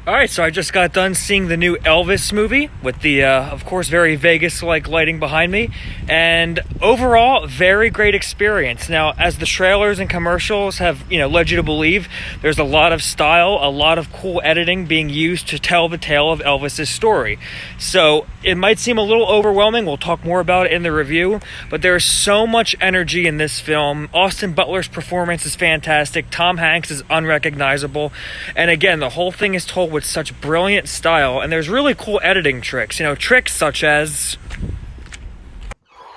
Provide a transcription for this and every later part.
All right, so I just got done seeing the new Elvis movie with the, of course, very Vegas-like lighting behind me. And overall, very great experience. Now, as the trailers and commercials have, led you to believe, there's a lot of style, a lot of cool editing being used to tell the tale of Elvis's story. So it might seem a little overwhelming. We'll talk more about it in the review. But there's so much energy in this film. Austin Butler's performance is fantastic. Tom Hanks is unrecognizable. And again, the whole thing is told with such brilliant style, and there's really cool editing tricks, tricks such as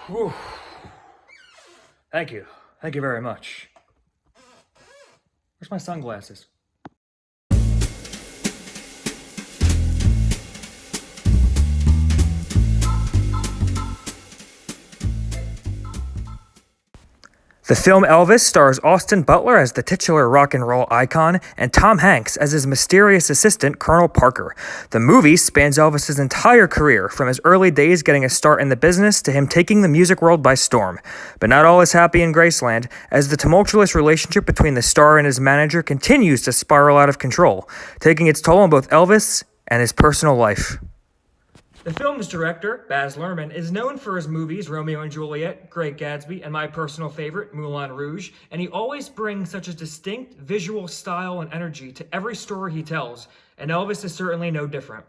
Whew. Thank you very much. Where's my sunglasses? The film Elvis stars Austin Butler as the titular rock and roll icon and Tom Hanks as his mysterious assistant, Colonel Parker. The movie spans Elvis's entire career, from his early days getting a start in the business to him taking the music world by storm. But not all is happy in Graceland, as the tumultuous relationship between the star and his manager continues to spiral out of control, taking its toll on both Elvis and his personal life. The film's director, Baz Luhrman, is known for his movies Romeo and Juliet, Great Gatsby, and my personal favorite, Moulin Rouge, and he always brings such a distinct visual style and energy to every story he tells, and Elvis is certainly no different.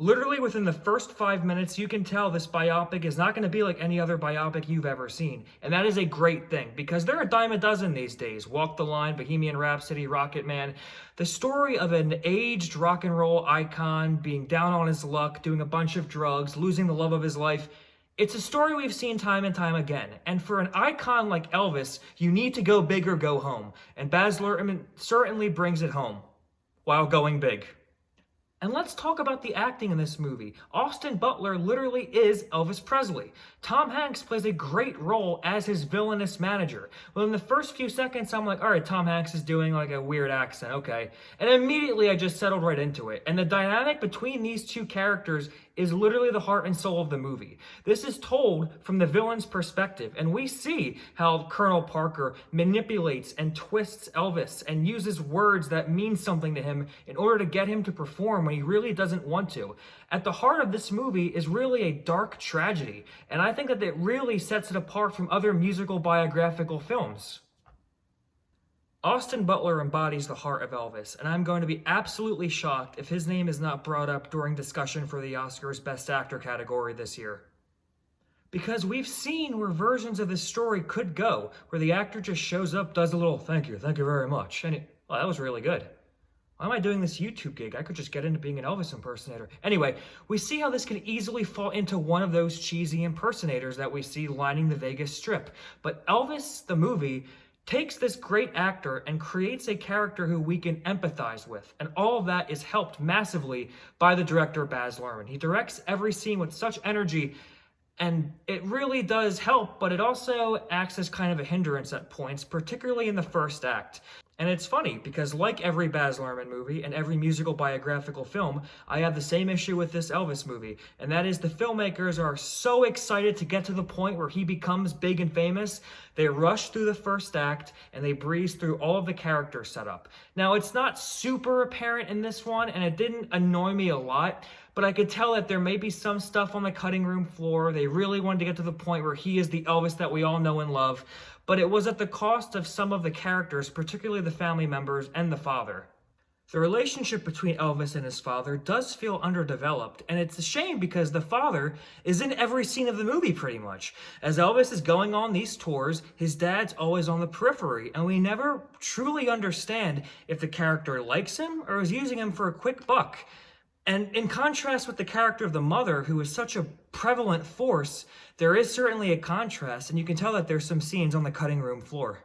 Literally within the first 5 minutes, you can tell this biopic is not going to be like any other biopic you've ever seen. And that is a great thing, because they're a dime a dozen these days. Walk the Line, Bohemian Rhapsody, Rocket Man. The story of an aged rock and roll icon being down on his luck, doing a bunch of drugs, losing the love of his life. It's a story we've seen time and time again. And for an icon like Elvis, you need to go big or go home. And Baz Luhrman certainly brings it home, while going big. And let's talk about the acting in this movie. Austin Butler literally is Elvis Presley. Tom Hanks plays a great role as his villainous manager. Well, in the first few seconds, I'm like, all right, Tom Hanks is doing like a weird accent, okay. And immediately I just settled right into it. And the dynamic between these two characters is literally the heart and soul of the movie. This is told from the villain's perspective, and we see how Colonel Parker manipulates and twists Elvis and uses words that mean something to him in order to get him to perform when he really doesn't want to. At the heart of this movie is really a dark tragedy, and I think that it really sets it apart from other musical biographical films. Austin Butler embodies the heart of Elvis, and I'm going to be absolutely shocked if his name is not brought up during discussion for the Oscars Best Actor category this year. Because we've seen where versions of this story could go, where the actor just shows up, does a little thank you very much, and well, that was really good. Why am I doing this YouTube gig? I could just get into being an Elvis impersonator. Anyway, we see how this can easily fall into one of those cheesy impersonators that we see lining the Vegas Strip. But Elvis, the movie, takes this great actor and creates a character who we can empathize with. And all of that is helped massively by the director, Baz Luhrman. He directs every scene with such energy, and it really does help, but it also acts as kind of a hindrance at points, particularly in the first act. And it's funny, because like every Baz Luhrman movie and every musical biographical film, I have the same issue with this Elvis movie, and that is the filmmakers are so excited to get to the point where he becomes big and famous, they rush through the first act, and they breeze through all of the character setup. Now, it's not super apparent in this one, and it didn't annoy me a lot, but I could tell that there may be some stuff on the cutting room floor. They really wanted to get to the point where he is the Elvis that we all know and love, but it was at the cost of some of the characters, particularly the family members and the father. The relationship between Elvis and his father does feel underdeveloped, and it's a shame because the father is in every scene of the movie pretty much. As Elvis is going on these tours, his dad's always on the periphery, and we never truly understand if the character likes him or is using him for a quick buck. And in contrast with the character of the mother, who is such a prevalent force, there is certainly a contrast, and you can tell that there's some scenes on the cutting room floor.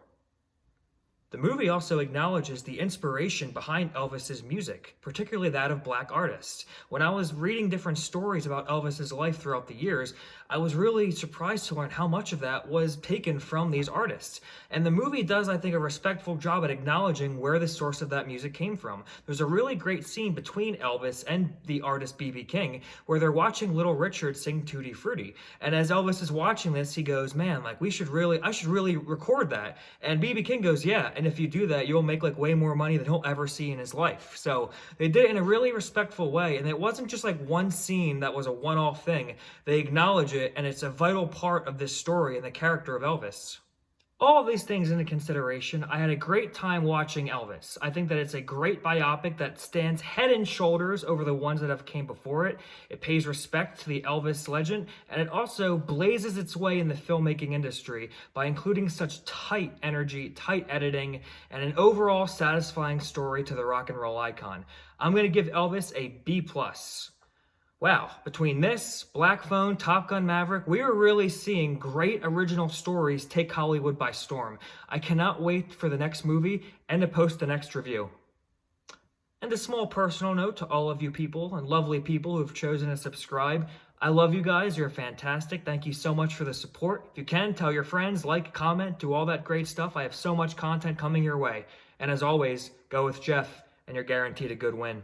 The movie also acknowledges the inspiration behind Elvis's music, particularly that of black artists. When I was reading different stories about Elvis's life throughout the years, I was really surprised to learn how much of that was taken from these artists. And the movie does, I think, a respectful job at acknowledging where the source of that music came from. There's a really great scene between Elvis and the artist B.B. King where they're watching Little Richard sing Tutti Frutti. And as Elvis is watching this, he goes, man, like I should really record that. And B.B. King goes, yeah. And and if you do that, you'll make like way more money than he'll ever see in his life. So they did it in a really respectful way, and it wasn't just like one scene that was a one-off thing. They acknowledge it, and it's a vital part of this story and the character of Elvis. All of these things into consideration, I had a great time watching Elvis. I think that it's a great biopic that stands head and shoulders over the ones that have came before it. It pays respect to the Elvis legend, and it also blazes its way in the filmmaking industry by including such tight energy, tight editing, and an overall satisfying story to the rock and roll icon. I'm going to give Elvis a B+. Wow, between this, Black Phone, Top Gun Maverick, we are really seeing great original stories take Hollywood by storm. I cannot wait for the next movie and to post the next review. And a small personal note to all of you people and lovely people who have chosen to subscribe. I love you guys, you're fantastic. Thank you so much for the support. If you can, tell your friends, like, comment, do all that great stuff. I have so much content coming your way. And as always, go with Jeff, and you're guaranteed a good win.